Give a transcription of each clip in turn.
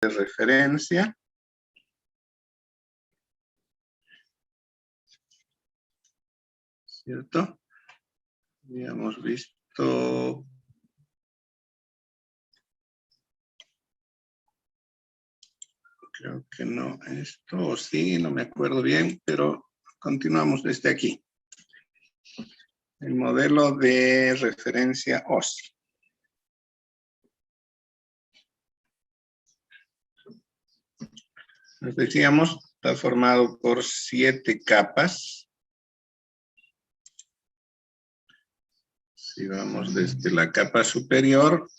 de referencia. ¿Cierto? Habíamos visto... Creo que no esto, o sí, no me acuerdo bien, pero continuamos desde aquí. El modelo de referencia OSI. Nos decíamos, está formado por 7 capas. Si vamos desde la capa superior,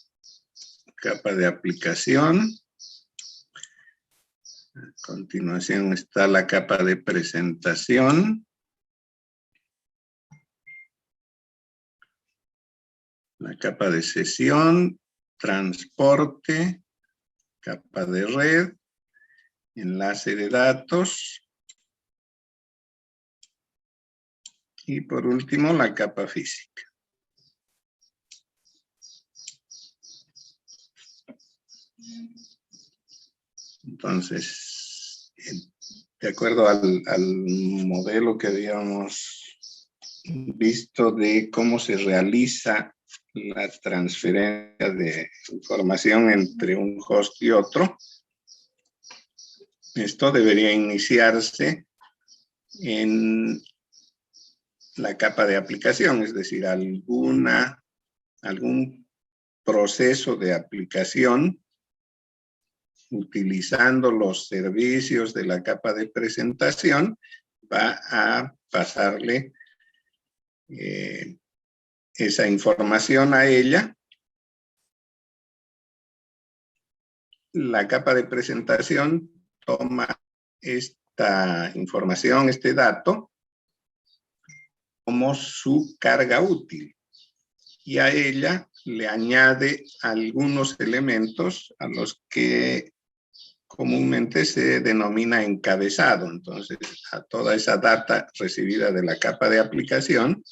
capa de aplicación. A continuación está la capa de presentación. La capa de sesión, transporte, capa de red, enlace de datos. Y por último, la capa física. Entonces, de acuerdo al modelo que habíamos visto de cómo se realiza la transferencia de información entre un host y otro, esto debería iniciarse en la capa de aplicación, es decir, algún proceso de aplicación utilizando los servicios de la capa de presentación, va a pasarle esa información a ella. La capa de presentación toma esta información, este dato, como su carga útil y a ella le añade algunos elementos a los que comúnmente se denomina encabezado. Entonces, a toda esa data recibida de la capa de aplicación,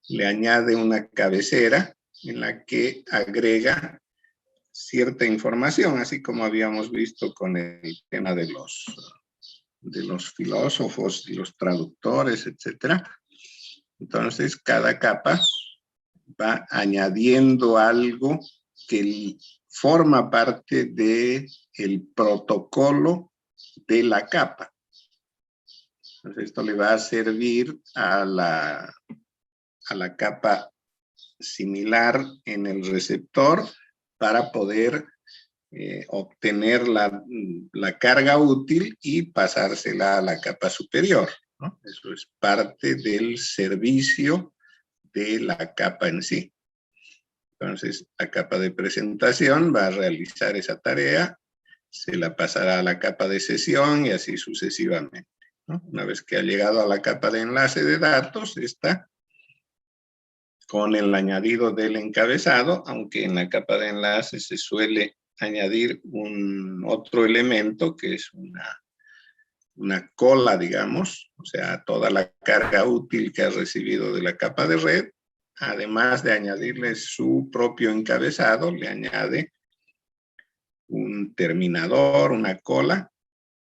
le añade una cabecera en la que agrega cierta información, así como habíamos visto con el tema de los filósofos y los traductores, etc. Entonces, cada capa va añadiendo algo que forma parte del protocolo de la capa. Entonces, esto le va a servir a la capa similar en el receptor para poder obtener la carga útil y pasársela a la capa superior, ¿no? Eso es parte del servicio de la capa en sí. Entonces, la capa de presentación va a realizar esa tarea, se la pasará a la capa de sesión y así sucesivamente, ¿no? Una vez que ha llegado a la capa de enlace de datos, está con el añadido del encabezado, aunque en la capa de enlace se suele añadir otro elemento que es una cola, digamos, o sea, toda la carga útil que ha recibido de la capa de red, además de añadirle su propio encabezado, le añade un terminador, una cola,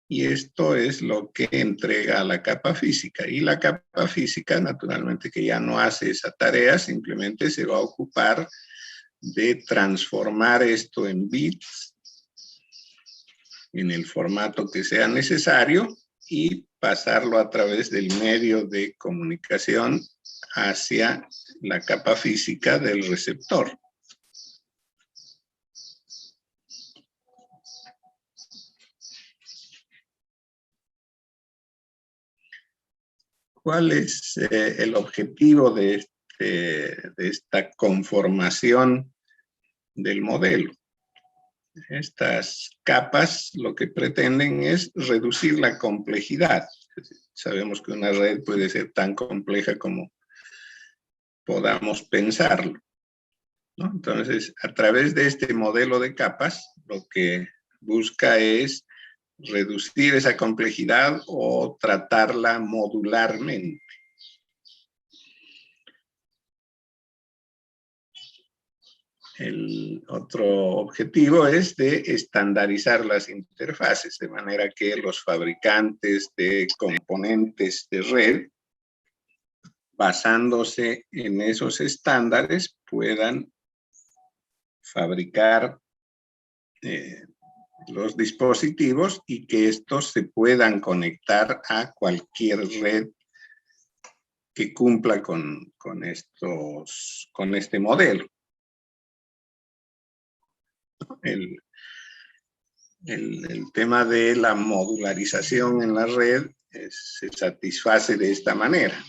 y esto es lo que entrega a la capa física. Y la capa física, naturalmente, que ya no hace esa tarea, simplemente se va a ocupar de transformar esto en bits, en el formato que sea necesario, y pasarlo a través del medio de comunicación hacia la capa física del receptor. ¿Cuál es el objetivo de esta conformación del modelo? Estas capas lo que pretenden es reducir la complejidad. Sabemos que una red puede ser tan compleja como podamos pensarlo, ¿no? Entonces, a través de este modelo de capas, lo que busca es reducir esa complejidad o tratarla modularmente. El otro objetivo es de estandarizar las interfaces, de manera que los fabricantes de componentes de red, basándose en esos estándares, puedan fabricar los dispositivos y que estos se puedan conectar a cualquier red que cumpla con este modelo. El tema de la modularización en la red se satisface de esta manera.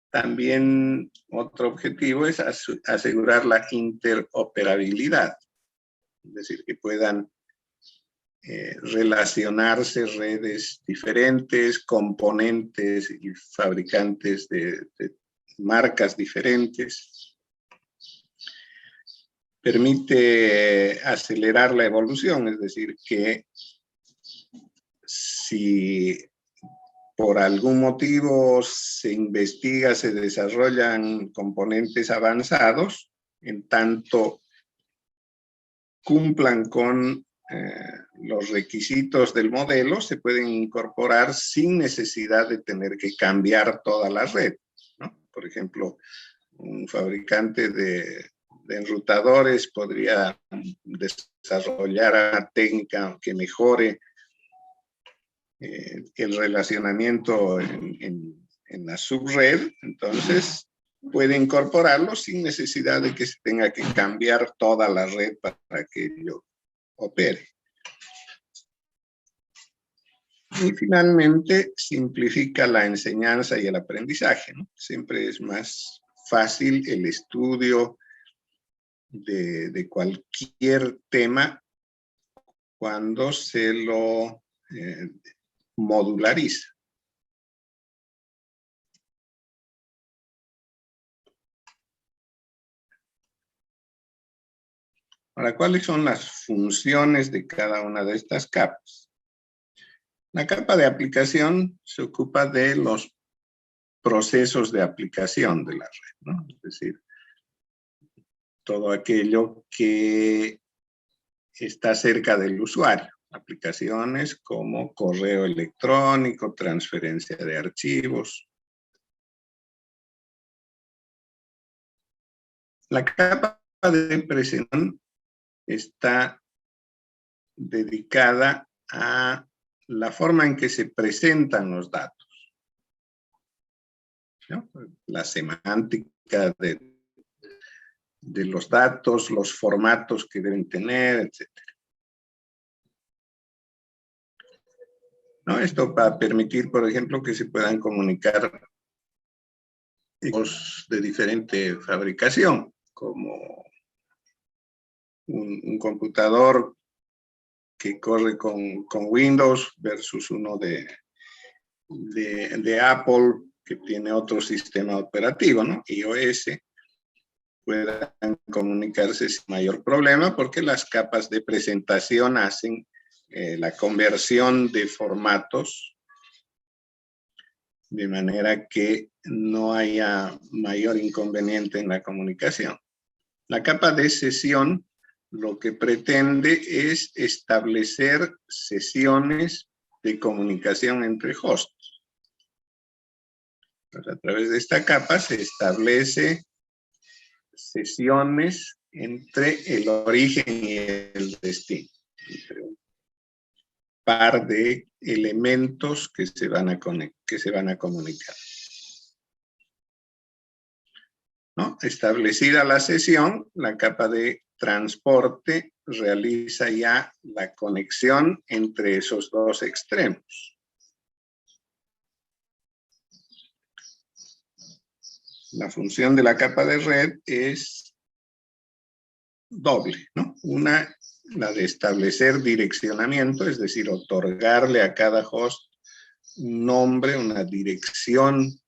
También otro objetivo es asegurar la interoperabilidad, es decir, que puedan relacionarse redes diferentes, componentes y fabricantes de marcas diferentes. Permite acelerar la evolución, es decir, que si por algún motivo se investiga, se desarrollan componentes avanzados, en tanto cumplan con los requisitos del modelo, se pueden incorporar sin necesidad de tener que cambiar toda la red, ¿no? Por ejemplo, un fabricante de enrutadores podría desarrollar una técnica que mejore el relacionamiento en la subred, entonces puede incorporarlo sin necesidad de que se tenga que cambiar toda la red para que ello opere. Y finalmente, simplifica la enseñanza y el aprendizaje, ¿no? Siempre es más fácil el estudio de cualquier tema cuando se lo modulariza. Ahora, ¿cuáles son las funciones de cada una de estas capas? La capa de aplicación se ocupa de los procesos de aplicación de la red, ¿no? Es decir, todo aquello que está cerca del usuario. Aplicaciones como correo electrónico, transferencia de archivos. La capa de presentación está dedicada a la forma en que se presentan los datos, ¿no? La semántica de los datos, los formatos que deben tener, etc. ¿No? Esto va a permitir, por ejemplo, que se puedan comunicar equipos de diferente fabricación, como un computador que corre con Windows versus uno de Apple que tiene otro sistema operativo, ¿no? iOS, puedan comunicarse sin mayor problema porque las capas de presentación hacen la conversión de formatos de manera que no haya mayor inconveniente en la comunicación. La capa de sesión lo que pretende es establecer sesiones de comunicación entre hosts. Pues a través de esta capa se establece sesiones entre el origen y el destino, entre un par de elementos que se van a comunicar. ¿No? Establecida la sesión, la capa de transporte realiza ya la conexión entre esos dos extremos. La función de la capa de red es doble, ¿no? Una, la de establecer direccionamiento, es decir, otorgarle a cada host un nombre, una dirección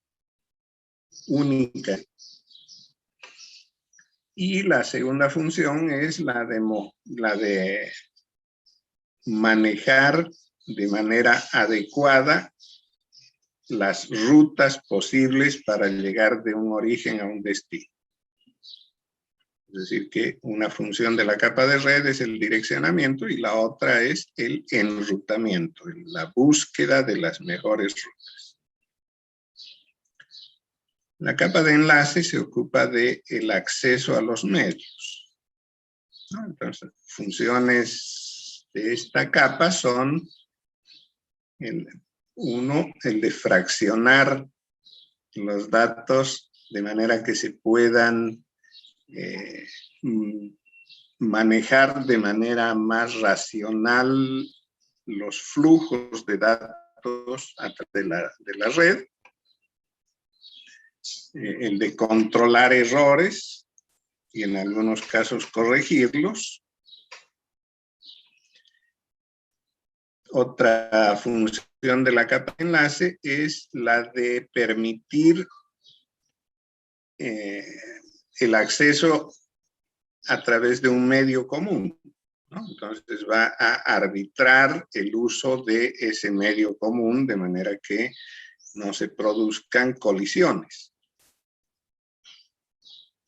única. Y la segunda función es la de manejar de manera adecuada las rutas posibles para llegar de un origen a un destino. Es decir, que una función de la capa de red es el direccionamiento y la otra es el enrutamiento, la búsqueda de las mejores rutas. La capa de enlace se ocupa del acceso a los medios, ¿no? Entonces, funciones de esta capa son el de fraccionar los datos de manera que se puedan manejar de manera más racional los flujos de datos a través de la red, el de controlar errores y en algunos casos corregirlos. Otra función de la capa de enlace es la de permitir el acceso a través de un medio común, ¿no? Entonces va a arbitrar el uso de ese medio común de manera que no se produzcan colisiones.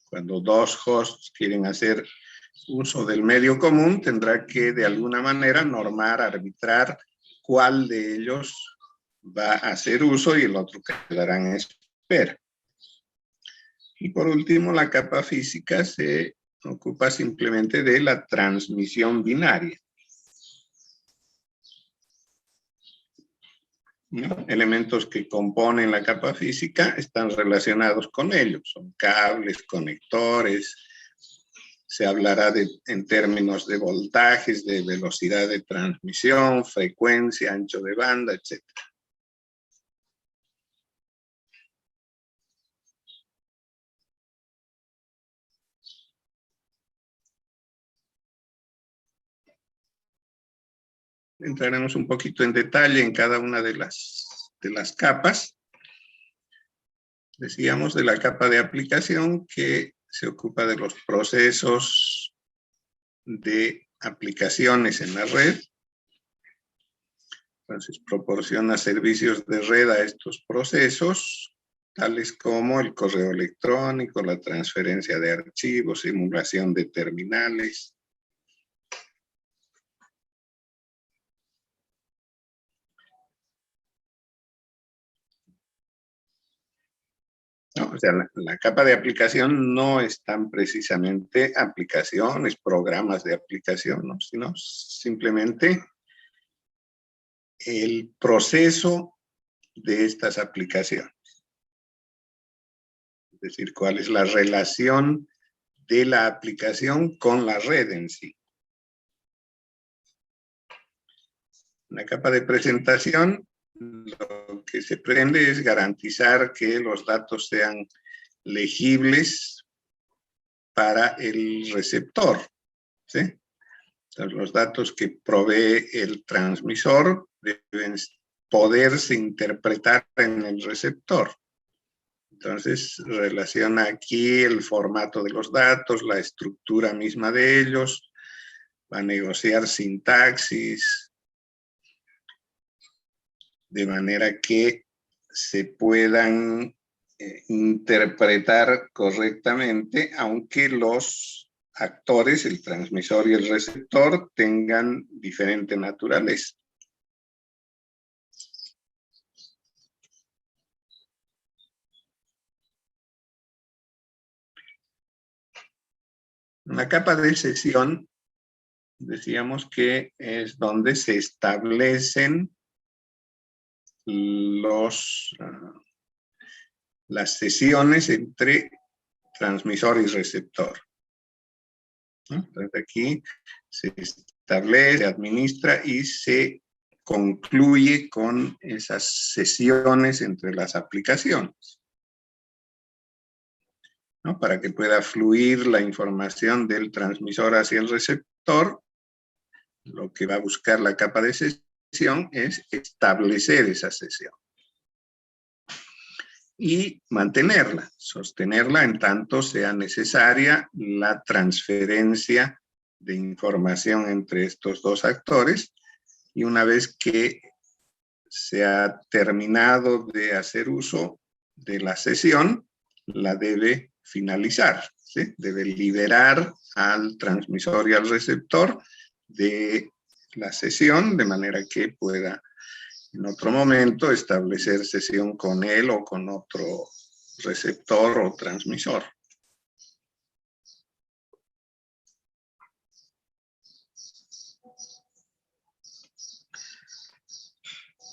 Cuando dos hosts quieren hacer uso del medio común, tendrá que de alguna manera normar, arbitrar cuál de ellos va a hacer uso y el otro quedará en espera. Y por último, la capa física se ocupa simplemente de la transmisión binaria, ¿no? Elementos que componen la capa física están relacionados con ellos, son cables, conectores, se hablará en términos de voltajes, de velocidad de transmisión, frecuencia, ancho de banda, etc. Entraremos un poquito en detalle en cada una de las capas. Decíamos de la capa de aplicación que se ocupa de los procesos de aplicaciones en la red. Entonces proporciona servicios de red a estos procesos, tales como el correo electrónico, la transferencia de archivos, simulación de terminales. No, o sea, la capa de aplicación no es tan precisamente aplicaciones, programas de aplicación, ¿no? Sino simplemente el proceso de estas aplicaciones. Es decir, cuál es la relación de la aplicación con la red en sí. En la capa de presentación, lo que se pretende es garantizar que los datos sean legibles para el receptor, ¿sí? Entonces, los datos que provee el transmisor deben poderse interpretar en el receptor. Entonces, relaciona aquí el formato de los datos, la estructura misma de ellos, va a negociar sintaxis, de manera que se puedan interpretar correctamente, aunque los actores, el transmisor y el receptor, tengan diferente naturaleza. La capa de sesión, decíamos que es donde se establecen las sesiones entre transmisor y receptor, ¿no? Entonces aquí se establece, se administra y se concluye con esas sesiones entre las aplicaciones, ¿no? Para que pueda fluir la información del transmisor hacia el receptor, lo que va a buscar la capa de sesión es establecer esa sesión y mantenerla, sostenerla en tanto sea necesaria la transferencia de información entre estos dos actores, y una vez que se ha terminado de hacer uso de la sesión, la debe finalizar. ¿sí? Debe liberar al transmisor y al receptor de la sesión, de manera que pueda en otro momento establecer sesión con él o con otro receptor o transmisor.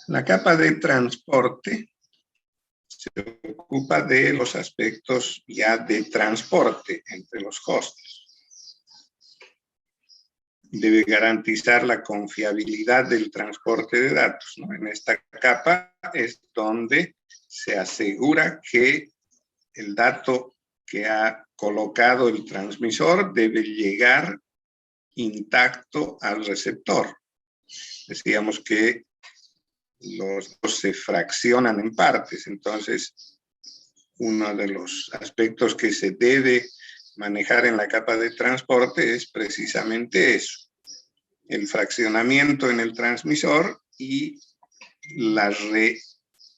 La capa de transporte se ocupa de los aspectos ya de transporte entre los hostes. Debe garantizar la confiabilidad del transporte de datos, ¿no? En esta capa es donde se asegura que el dato que ha colocado el transmisor debe llegar intacto al receptor. Decíamos que los dos se fraccionan en partes, entonces uno de los aspectos que se debe manejar en la capa de transporte es precisamente eso, el fraccionamiento en el transmisor y la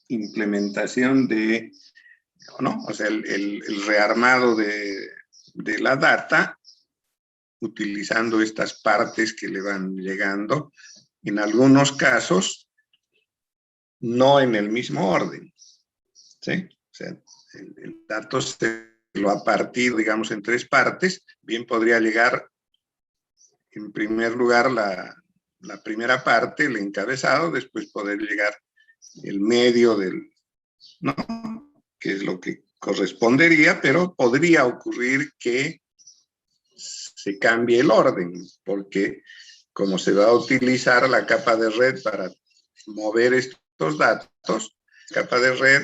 reimplementación de, ¿no? O sea, el rearmado de la data utilizando estas partes que le van llegando, en algunos casos no en el mismo orden, ¿sí? O sea, el dato se lo ha partido, digamos, en tres partes. Bien podría llegar, en primer lugar, la primera parte, el encabezado, después poder llegar el medio del, ¿no? Que es lo que correspondería, pero podría ocurrir que se cambie el orden, porque como se va a utilizar la capa de red para mover estos datos, capa de red,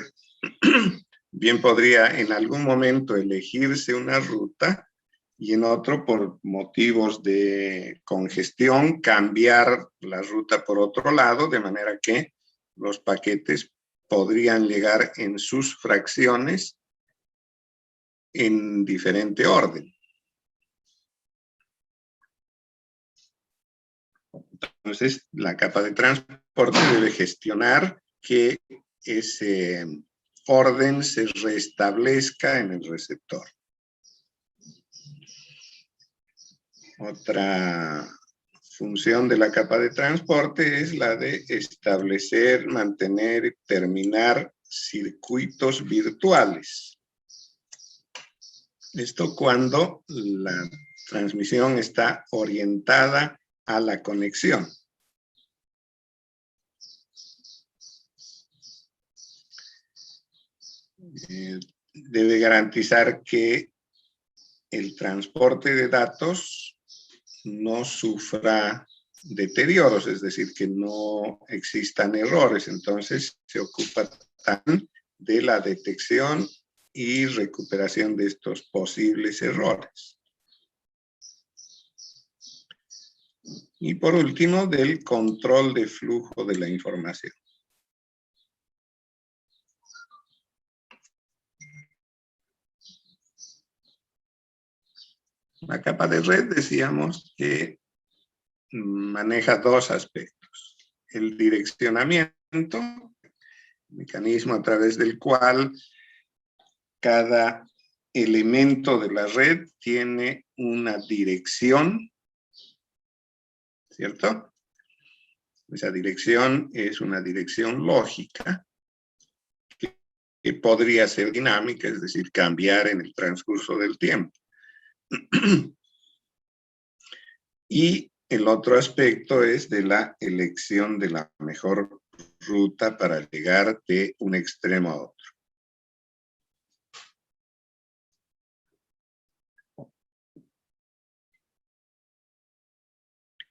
bien podría en algún momento elegirse una ruta y en otro, por motivos de congestión, cambiar la ruta por otro lado, de manera que los paquetes podrían llegar en sus fracciones en diferente orden. Entonces, la capa de transporte debe gestionar que ese orden se restablezca en el receptor. Otra función de la capa de transporte es la de establecer, mantener, terminar circuitos virtuales. Esto cuando la transmisión está orientada a la conexión. Debe garantizar que el transporte de datos no sufra deterioros, es decir, que no existan errores. Entonces, se ocupa también de la detección y recuperación de estos posibles errores. Y por último, del control de flujo de la información. La capa de red, decíamos que maneja dos aspectos. El direccionamiento, mecanismo a través del cual cada elemento de la red tiene una dirección, ¿cierto? Esa dirección es una dirección lógica que podría ser dinámica, es decir, cambiar en el transcurso del tiempo. Y el otro aspecto es de la elección de la mejor ruta para llegar de un extremo a otro.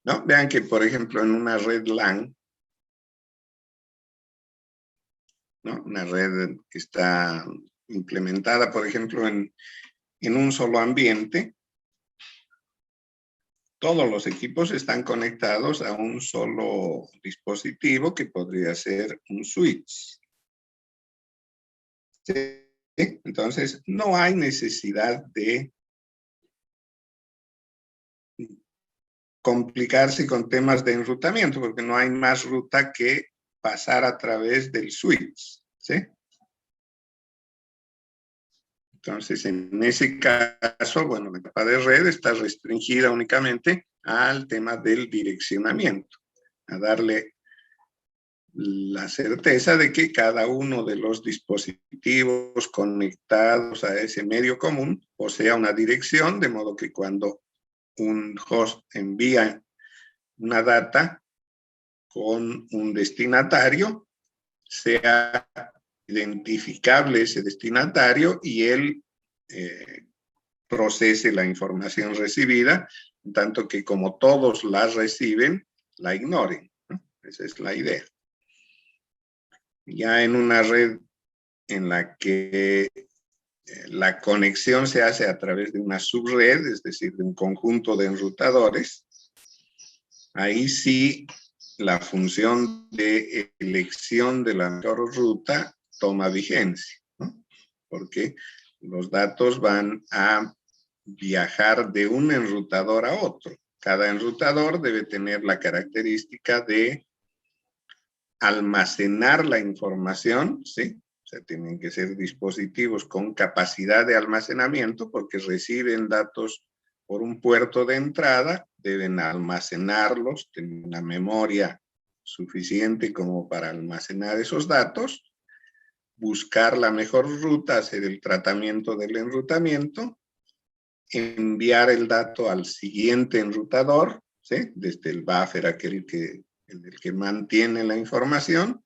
¿No? Vean que, por ejemplo, en una red LAN, ¿no? Una red que está implementada, por ejemplo, en un solo ambiente, todos los equipos están conectados a un solo dispositivo que podría ser un switch. ¿Sí? Entonces, no hay necesidad de complicarse con temas de enrutamiento, porque no hay más ruta que pasar a través del switch, ¿sí? Entonces, en ese caso, bueno, la capa de red está restringida únicamente al tema del direccionamiento, a darle la certeza de que cada uno de los dispositivos conectados a ese medio común posea una dirección, de modo que cuando un host envía una data con un destinatario, sea identificable ese destinatario y él procese la información recibida, tanto que como todos la reciben, la ignoren, ¿no? Esa es la idea. Ya en una red en la que la conexión se hace a través de una subred, es decir, de un conjunto de enrutadores, ahí sí la función de elección de la mejor ruta toma vigencia, ¿no? Porque los datos van a viajar de un enrutador a otro. Cada enrutador debe tener la característica de almacenar la información, ¿sí? O sea, tienen que ser dispositivos con capacidad de almacenamiento porque reciben datos por un puerto de entrada, deben almacenarlos, tienen una memoria suficiente como para almacenar esos datos, buscar la mejor ruta, hacer el tratamiento del enrutamiento, enviar el dato al siguiente enrutador, ¿sí? Desde el buffer, el que mantiene la información.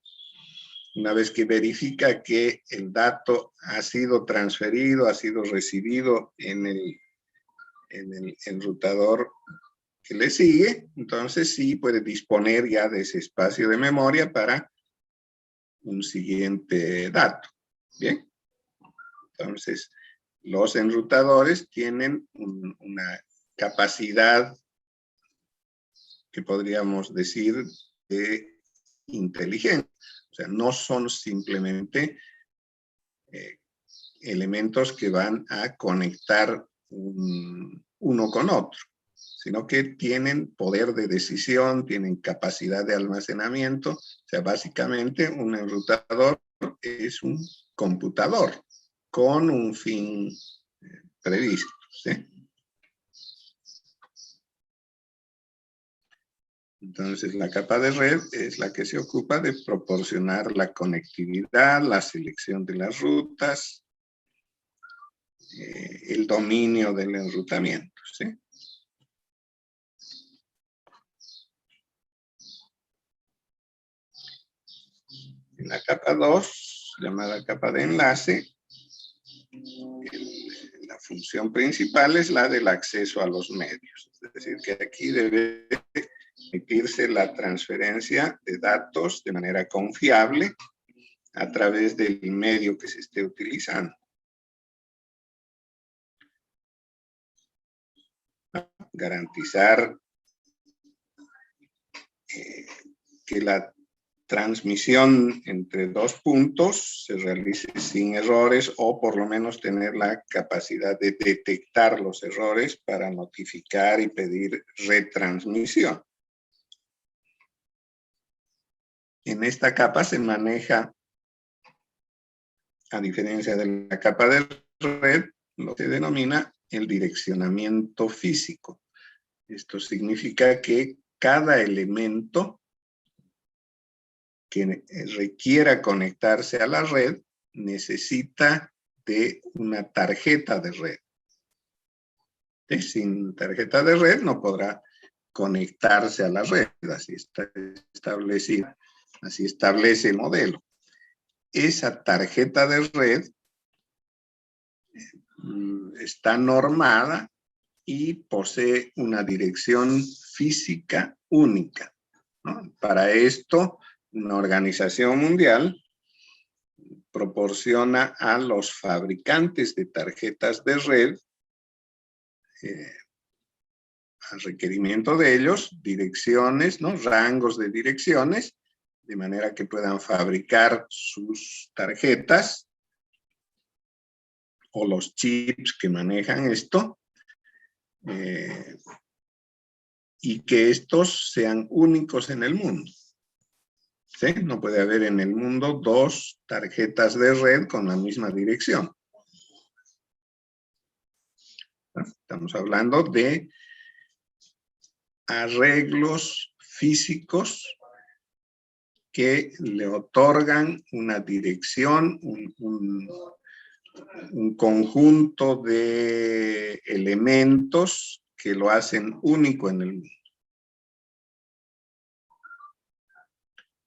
Una vez que verifica que el dato ha sido transferido, ha sido recibido en el enrutador que le sigue, entonces sí puede disponer ya de ese espacio de memoria para un siguiente dato. Bien, entonces los enrutadores tienen una capacidad que podríamos decir de inteligencia. O sea, no son simplemente elementos que van a conectar uno con otro, sino que tienen poder de decisión, tienen capacidad de almacenamiento. O sea, básicamente un enrutador es un computador con un fin previsto, ¿sí? Entonces, la capa de red es la que se ocupa de proporcionar la conectividad, la selección de las rutas, el dominio del enrutamiento, ¿sí? En la capa 2, llamada capa de enlace, la función principal es la del acceso a los medios. Es decir, que aquí debe permitirse la transferencia de datos de manera confiable a través del medio que se esté utilizando. Garantizar que la transmisión entre dos puntos se realice sin errores o por lo menos tener la capacidad de detectar los errores para notificar y pedir retransmisión. En esta capa se maneja, a diferencia de la capa de red, lo que se denomina el direccionamiento físico. Esto significa que cada elemento que requiera conectarse a la red necesita de una tarjeta de red. Sin tarjeta de red no podrá conectarse a la red, así está establecida, así establece el modelo. Esa tarjeta de red está normada y posee una dirección física única, ¿no? Para esto, una organización mundial proporciona a los fabricantes de tarjetas de red, al requerimiento de ellos, direcciones, ¿no? Rangos de direcciones, de manera que puedan fabricar sus tarjetas o los chips que manejan esto, y que estos sean únicos en el mundo. ¿Sí? No puede haber en el mundo dos tarjetas de red con la misma dirección. ¿no? Estamos hablando de arreglos físicos que le otorgan una dirección, un conjunto de elementos que lo hacen único en el mundo.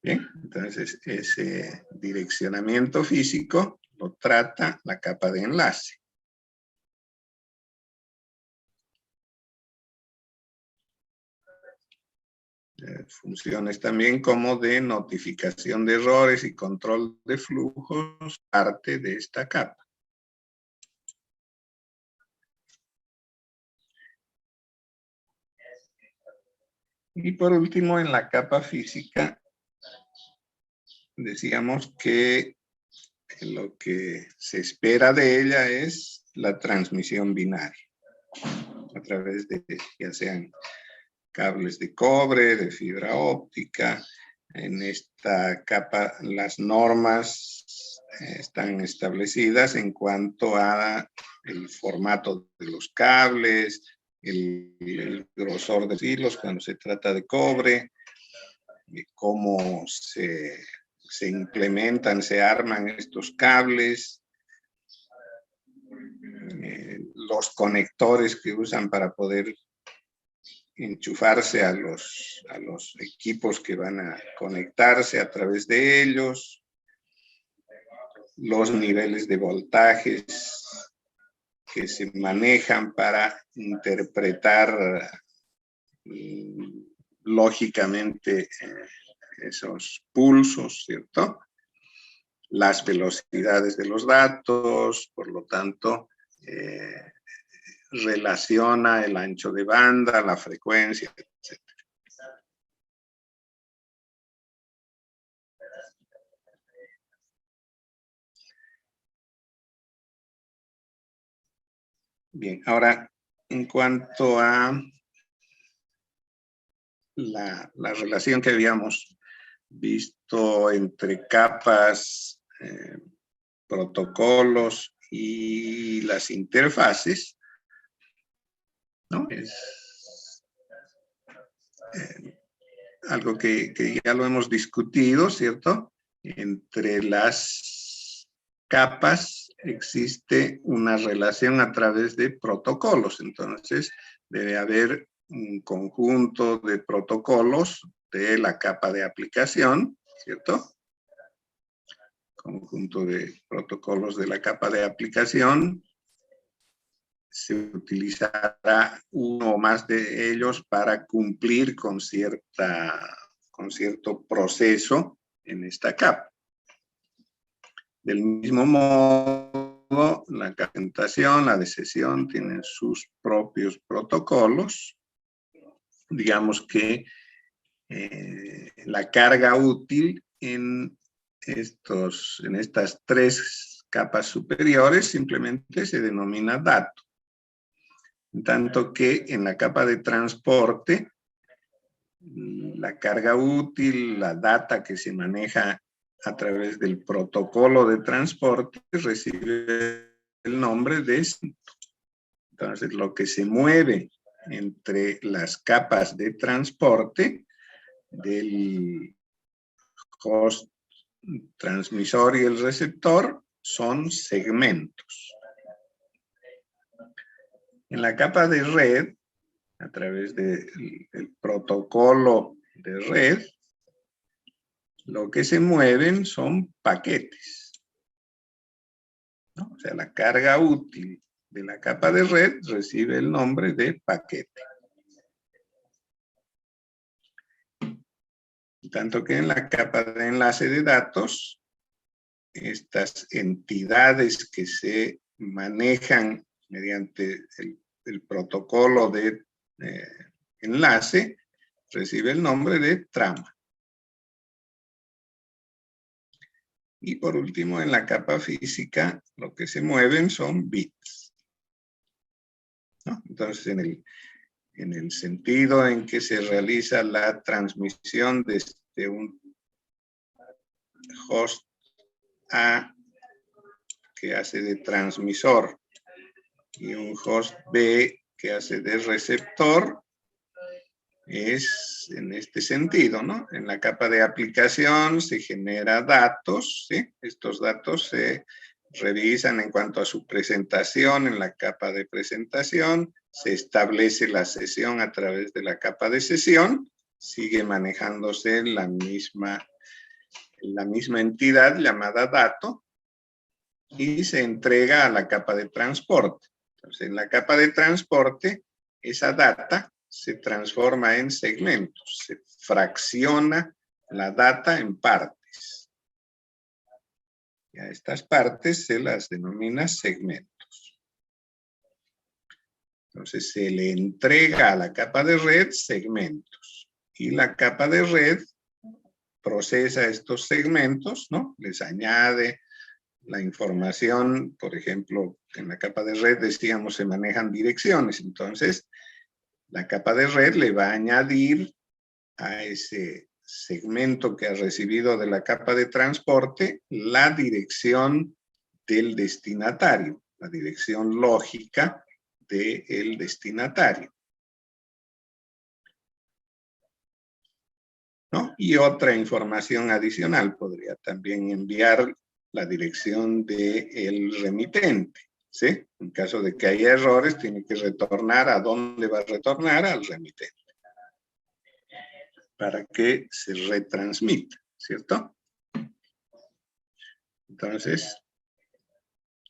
Bien, entonces ese direccionamiento físico lo trata la capa de enlace. Funciones también como de notificación de errores y control de flujos, parte de esta capa. Y por último, en la capa física, decíamos que lo que se espera de ella es la transmisión binaria, a través de ya sean cables de cobre, de fibra óptica. En esta capa las normas están establecidas en cuanto a el formato de los cables, el grosor de hilos cuando se trata de cobre, cómo se implementan, se arman estos cables, los conectores que usan para poder enchufarse a los equipos que van a conectarse a través de ellos, los niveles de voltajes que se manejan para interpretar lógicamente esos pulsos, ¿cierto? Las velocidades de los datos, por lo tanto, relaciona el ancho de banda, la frecuencia, etc. Bien, ahora, en cuanto a la relación que habíamos visto entre capas, protocolos y las interfaces, ¿no? Es algo que ya lo hemos discutido, ¿cierto? Entre las capas existe una relación a través de protocolos. Entonces, debe haber un conjunto de protocolos de la capa de aplicación, ¿cierto? Conjunto de protocolos de la capa de aplicación. Se utilizará uno o más de ellos para cumplir con cierto proceso en esta capa. Del mismo modo, la capacitación, la de sesión tienen sus propios protocolos. Digamos que la carga útil en estas tres capas superiores simplemente se denomina dato. En tanto que en la capa de transporte, la carga útil, la data que se maneja a través del protocolo de transporte recibe el nombre de cinto. Entonces, lo que se mueve entre las capas de transporte del host transmisor y el receptor son segmentos. En la capa de red, a través del protocolo de red, lo que se mueven son paquetes, ¿no? O sea, la carga útil de la capa de red recibe el nombre de paquete. Tanto que en la capa de enlace de datos, estas entidades que se manejan mediante el protocolo de enlace recibe el nombre de trama. Y por último, en la capa física, lo que se mueven son bits, ¿no? Entonces, en el sentido en que se realiza la transmisión desde un host A que hace de transmisor Y un host B que hace de receptor es en este sentido, ¿no? En la capa de aplicación se genera datos, ¿sí? Estos datos se revisan en cuanto a su presentación en la capa de presentación, se establece la sesión a través de la capa de sesión, sigue manejándose la misma entidad llamada dato y se entrega a la capa de transporte. Entonces, en la capa de transporte, esa data se transforma en segmentos, se fracciona la data en partes. Y a estas partes se las denomina segmentos. Entonces, se le entrega a la capa de red segmentos y la capa de red procesa estos segmentos, ¿no? Les añade la información, por ejemplo, en la capa de red decíamos se manejan direcciones, entonces la capa de red le va a añadir a ese segmento que ha recibido de la capa de transporte la dirección del destinatario, la dirección lógica del destinatario, ¿no? Y otra información adicional podría también enviar la dirección del remitente, ¿sí? En caso de que haya errores, tiene que retornar a dónde va a retornar, al remitente, para que se retransmita, ¿cierto? Entonces,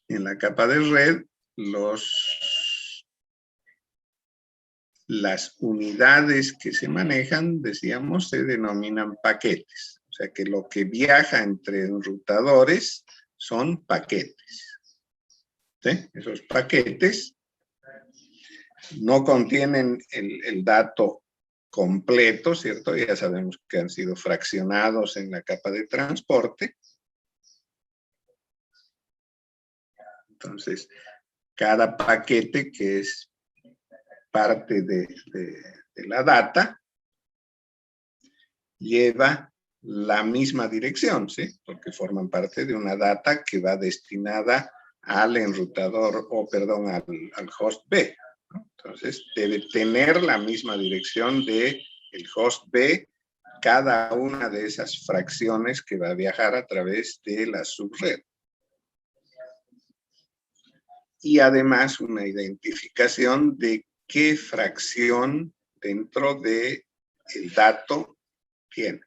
en la capa de red, las unidades que se manejan, decíamos, se denominan paquetes. O sea que lo que viaja entre enrutadores son paquetes. ¿Sí? Esos paquetes no contienen el dato completo, ¿cierto? Ya sabemos que han sido fraccionados en la capa de transporte. Entonces, cada paquete que es parte de la data lleva la misma dirección, ¿sí? Porque forman parte de una data que va destinada al enrutador, o perdón, al host B, ¿no? Entonces, debe tener la misma dirección de el host B cada una de esas fracciones que va a viajar a través de la subred. Y además una identificación de qué fracción dentro del dato tiene.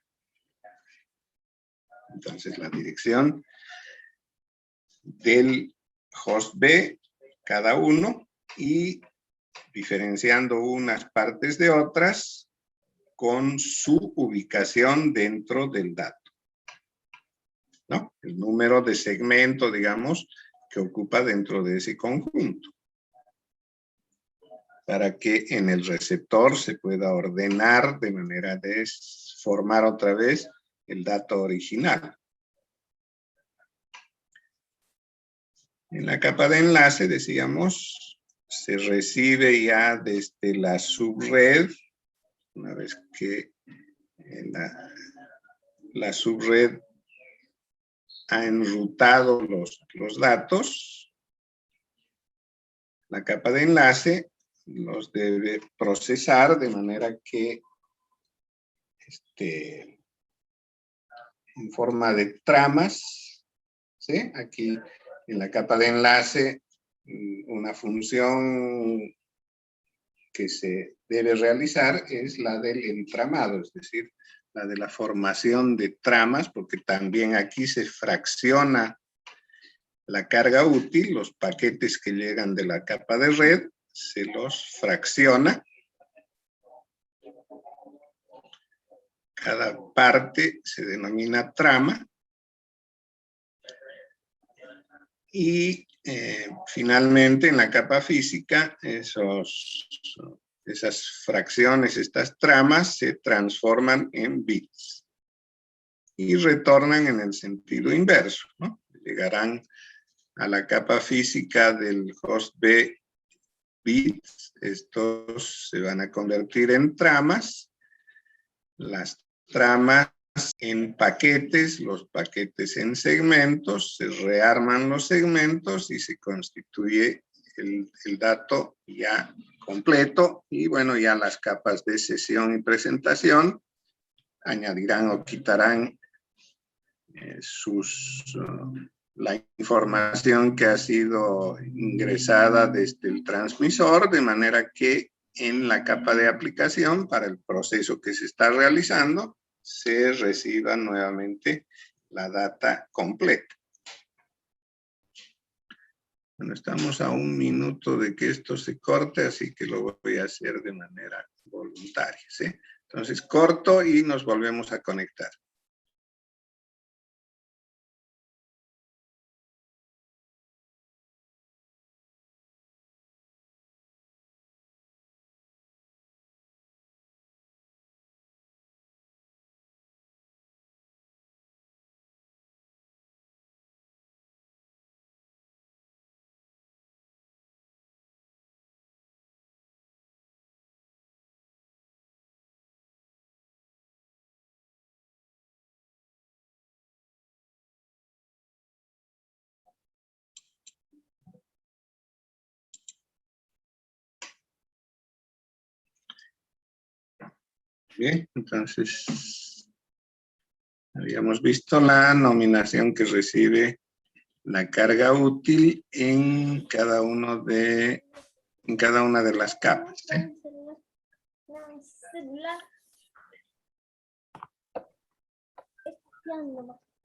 Entonces, la dirección del host B, cada uno, y diferenciando unas partes de otras con su ubicación dentro del dato, ¿no? El número de segmento, digamos, que ocupa dentro de ese conjunto, para que en el receptor se pueda ordenar de manera de formar otra vez el dato original. En la capa de enlace, decíamos, se recibe ya desde la subred, una vez que la subred ha enrutado los datos, la capa de enlace los debe procesar de manera que en forma de tramas, ¿sí? Aquí en la capa de enlace, una función que se debe realizar es la del entramado, es decir, la de la formación de tramas, porque también aquí se fracciona la carga útil, los paquetes que llegan de la capa de red, se los fracciona. Cada parte se denomina trama. Y finalmente en la capa física, esas fracciones, estas tramas se transforman en bits y retornan en el sentido inverso, ¿no? Llegarán a la capa física del host B bits, estos se van a convertir en tramas, las tramas en paquetes, los paquetes en segmentos, se rearman los segmentos y se constituye el dato ya completo, y bueno, ya las capas de sesión y presentación añadirán o quitarán la información que ha sido ingresada desde el transmisor, de manera que en la capa de aplicación, para el proceso que se está realizando, se reciba nuevamente la data completa. Bueno, estamos a 1 minuto de que esto se corte, así que lo voy a hacer de manera voluntaria, ¿sí? Entonces, corto y nos volvemos a conectar. Bien, entonces habíamos visto la nominación que recibe la carga útil en cada una de las capas, ¿sí?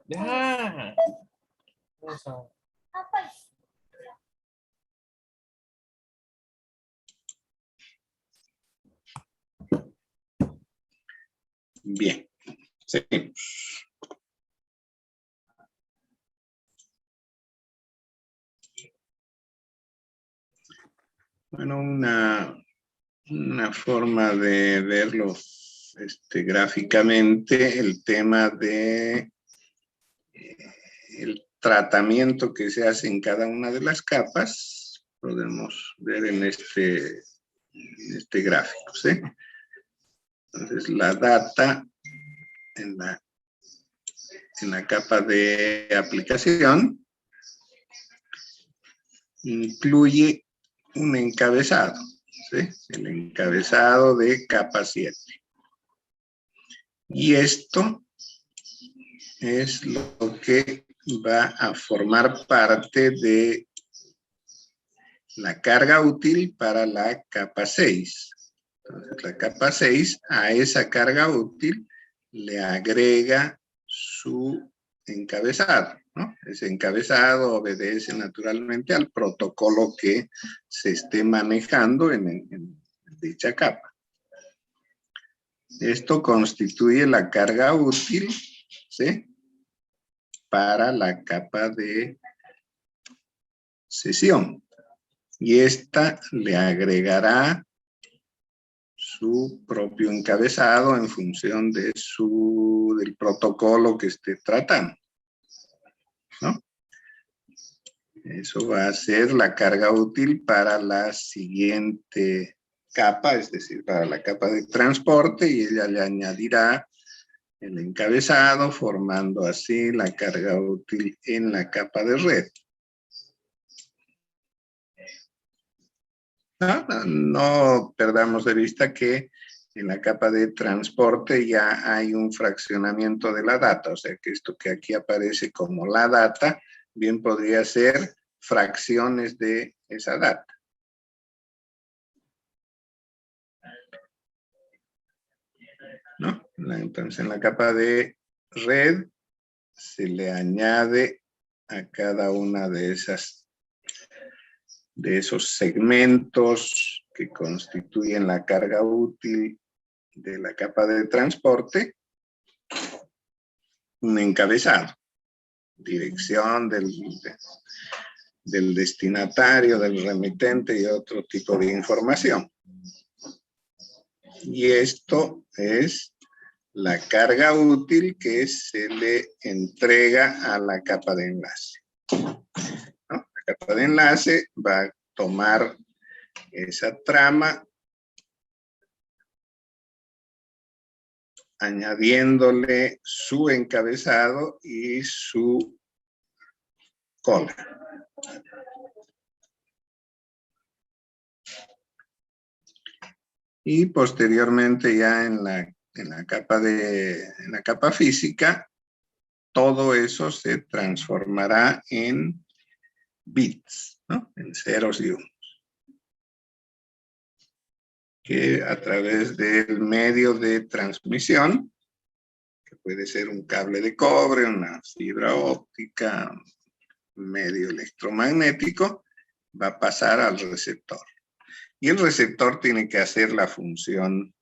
Ya. Bien, seguimos. Bueno, una forma de verlo gráficamente, el tema de el tratamiento que se hace en cada una de las capas, podemos ver en este gráfico, ¿sí? Entonces, la data en la capa de aplicación incluye un encabezado, ¿sí? El encabezado de capa 7. Y esto es lo que va a formar parte de la carga útil para la capa 6. Entonces, la capa 6 a esa carga útil le agrega su encabezado, ¿no? Ese encabezado obedece naturalmente al protocolo que se esté manejando en dicha capa. Esto constituye la carga útil, ¿sí? Para la capa de sesión. Y esta le agregará su propio encabezado en función de del protocolo que esté tratando, ¿no? Eso va a ser la carga útil para la siguiente capa, es decir, para la capa de transporte, y ella le añadirá el encabezado, formando así la carga útil en la capa de red. No perdamos de vista que en la capa de transporte ya hay un fraccionamiento de la data, o sea que esto que aquí aparece como la data, bien podría ser fracciones de esa data. ¿No? Entonces en la capa de red se le añade a cada una de esos segmentos que constituyen la carga útil de la capa de transporte, un encabezado, dirección del destinatario, del remitente y otro tipo de información. Y esto es la carga útil que se le entrega a la capa de enlace, ¿no? La capa de enlace va a tomar esa trama añadiéndole su encabezado y su cola. Y posteriormente ya en la capa física, todo eso se transformará en bits, ¿no? En ceros y unos. Que a través del medio de transmisión, que puede ser un cable de cobre, una fibra óptica, un medio electromagnético, va a pasar al receptor. Y el receptor tiene que hacer la función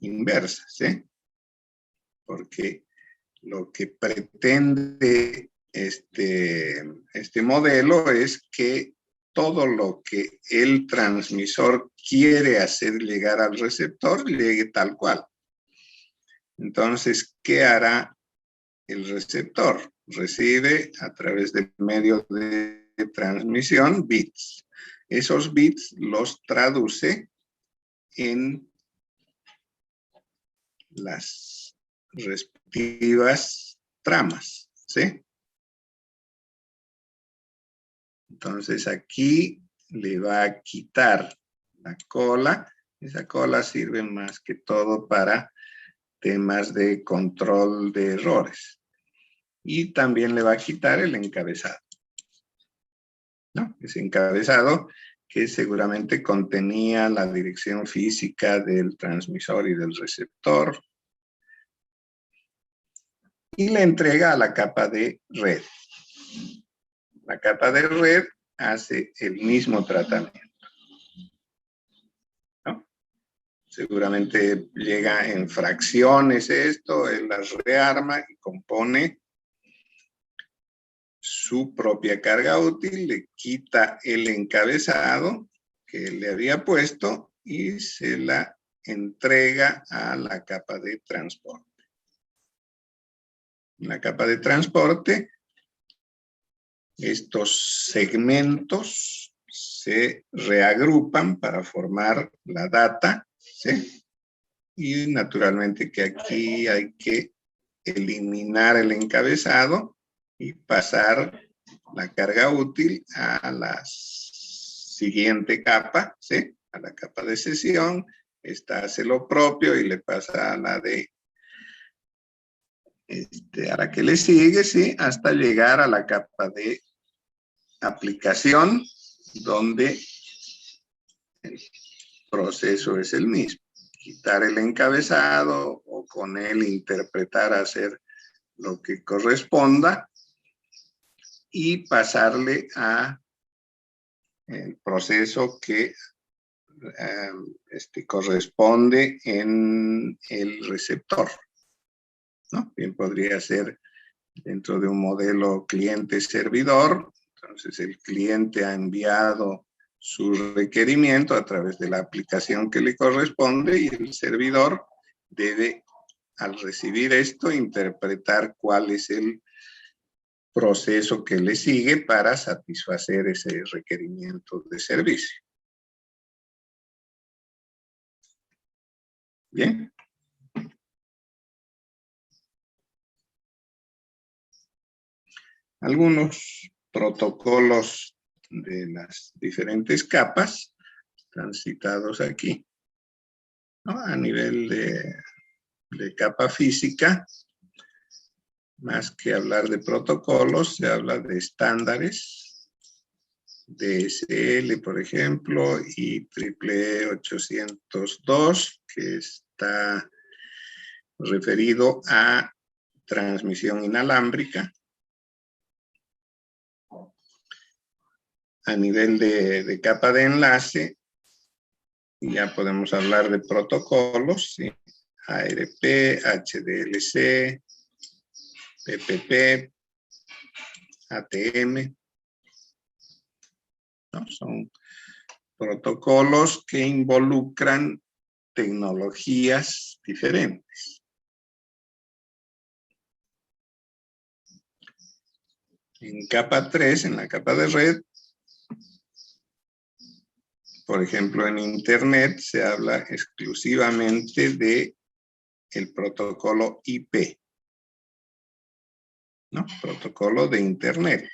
inversa, ¿sí? Porque lo que pretende este modelo es que todo lo que el transmisor quiere hacer llegar al receptor llegue tal cual. Entonces, ¿qué hará el receptor? Recibe a través del medio de transmisión bits. Esos bits los traduce en las respectivas tramas, ¿sí? Entonces aquí le va a quitar la cola. Esa cola sirve más que todo para temas de control de errores. Y también le va a quitar el encabezado, ¿no? Ese encabezado que seguramente contenía la dirección física del transmisor y del receptor. Y le entrega a la capa de red. La capa de red hace el mismo tratamiento, ¿no? Seguramente llega en fracciones esto, él las rearma y compone su propia carga útil, le quita el encabezado que le había puesto y se la entrega a la capa de transporte. En la capa de transporte, estos segmentos se reagrupan para formar la data, ¿sí? Y naturalmente que aquí hay que eliminar el encabezado y pasar la carga útil a la siguiente capa, ¿sí? A la capa de sesión. Esta hace lo propio y le pasa a la de a la que le sigue, ¿sí? Hasta llegar a la capa de aplicación, donde el proceso es el mismo. Quitar el encabezado o con él interpretar, hacer lo que corresponda y pasarle a el proceso que corresponde en el receptor, ¿no? Bien podría ser dentro de un modelo cliente-servidor. Entonces el cliente ha enviado su requerimiento a través de la aplicación que le corresponde y el servidor debe, al recibir esto, interpretar cuál es el proceso que le sigue para satisfacer ese requerimiento de servicio. Bien. Algunos protocolos de las diferentes capas están citados aquí, ¿no? A nivel de capa física, más que hablar de protocolos, se habla de estándares, DSL, por ejemplo, y EEE 802, que está referido a transmisión inalámbrica. A nivel de capa de enlace, ya podemos hablar de protocolos, ¿sí? ARP, HDLC, PPP, ATM, ¿no? Son protocolos que involucran tecnologías diferentes. En capa 3, en la capa de red, por ejemplo, en Internet se habla exclusivamente de el protocolo IP, ¿no? Protocolo de Internet,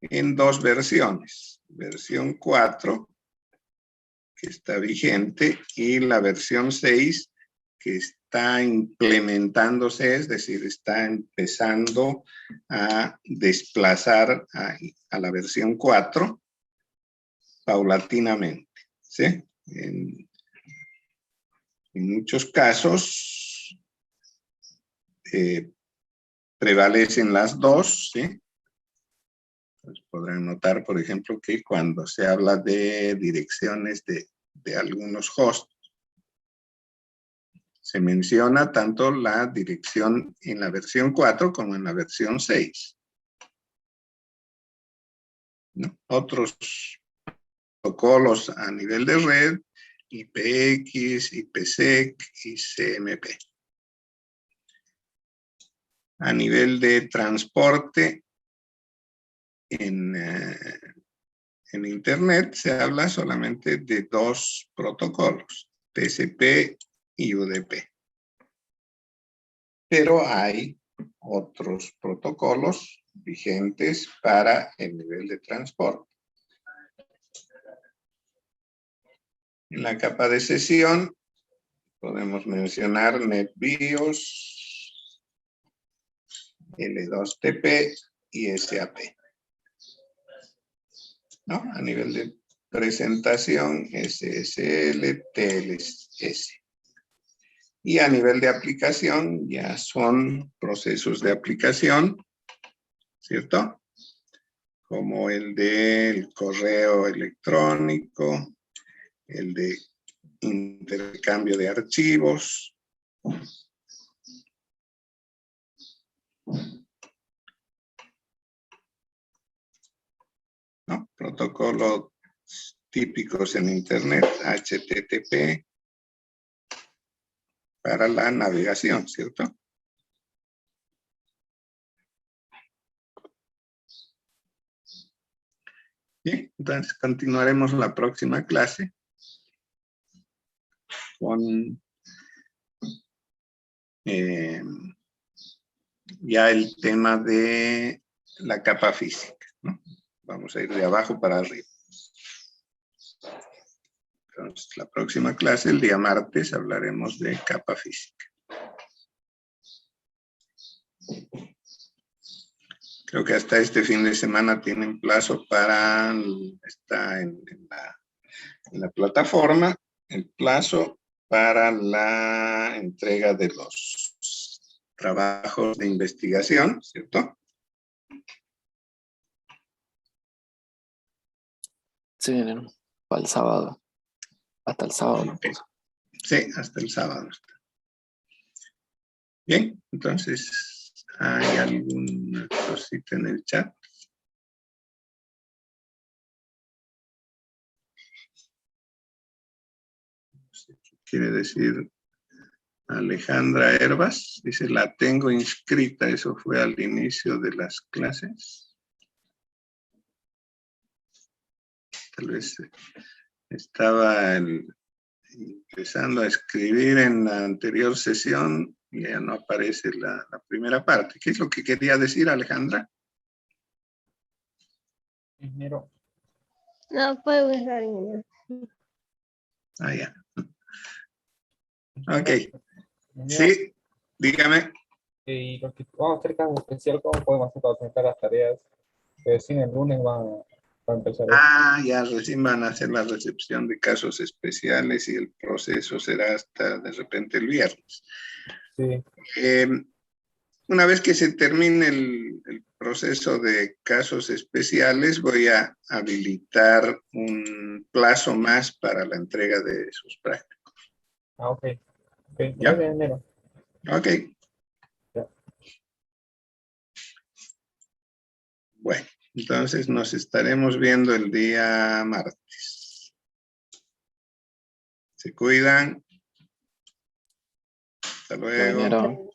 en dos versiones. Versión 4, que está vigente, y la versión 6 que está implementándose, es decir, está empezando a desplazar a la versión 4 paulatinamente, ¿sí? En muchos casos prevalecen las dos, ¿sí? Pues podrán notar, por ejemplo, que cuando se habla de direcciones de algunos hosts, se menciona tanto la dirección en la versión 4 como en la versión 6. ¿No? Otros protocolos a nivel de red, IPX, IPsec y CMP. A nivel de transporte en Internet se habla solamente de dos protocolos, TCP y UDP. Pero hay otros protocolos vigentes para el nivel de transporte. En la capa de sesión podemos mencionar NetBIOS, L2TP y SAP. ¿No? A nivel de presentación, SSL, TLS. Y a nivel de aplicación, ya son procesos de aplicación, ¿cierto? Como el del correo electrónico, el de intercambio de archivos. ¿No? Protocolos típicos en Internet, HTTP, para la navegación, ¿cierto? Bien, entonces continuaremos la próxima clase con ya el tema de la capa física, ¿no? Vamos a ir de abajo para arriba. Entonces, la próxima clase, el día martes, hablaremos de capa física. Creo que hasta este fin de semana tienen plazo para, está en la plataforma, el plazo para la entrega de los trabajos de investigación, ¿cierto? Sí, para el sábado. Hasta el sábado. Okay. Sí, hasta el sábado. Bien, entonces, ¿hay alguna cosita en el chat? ¿Qué quiere decir Alejandra Herbas? Dice, la tengo inscrita. Eso fue al inicio de las clases. Tal vez estaba empezando a escribir en la anterior sesión y ya no aparece la primera parte. ¿Qué es lo que quería decir, Alejandra? Ingeniero. No puedo usar ingeniero. Ah, ya. Ok. Ingeniero, Sí, dígame. y los que vamos a hacer caso especial, ¿cómo podemos hacer para presentar las tareas? Recién el lunes van a empezar. Ah, ya recién van a hacer la recepción de casos especiales y el proceso será hasta de repente el viernes. Sí. Una vez que se termine el proceso de casos especiales, voy a habilitar un plazo más para la entrega de sus prácticos. Ah, ok. Okay. ¿Ya? Gracias, ingeniero. Ok. Ya. Bueno, entonces nos estaremos viendo el día martes. Se cuidan. Hasta luego. Ingeniero.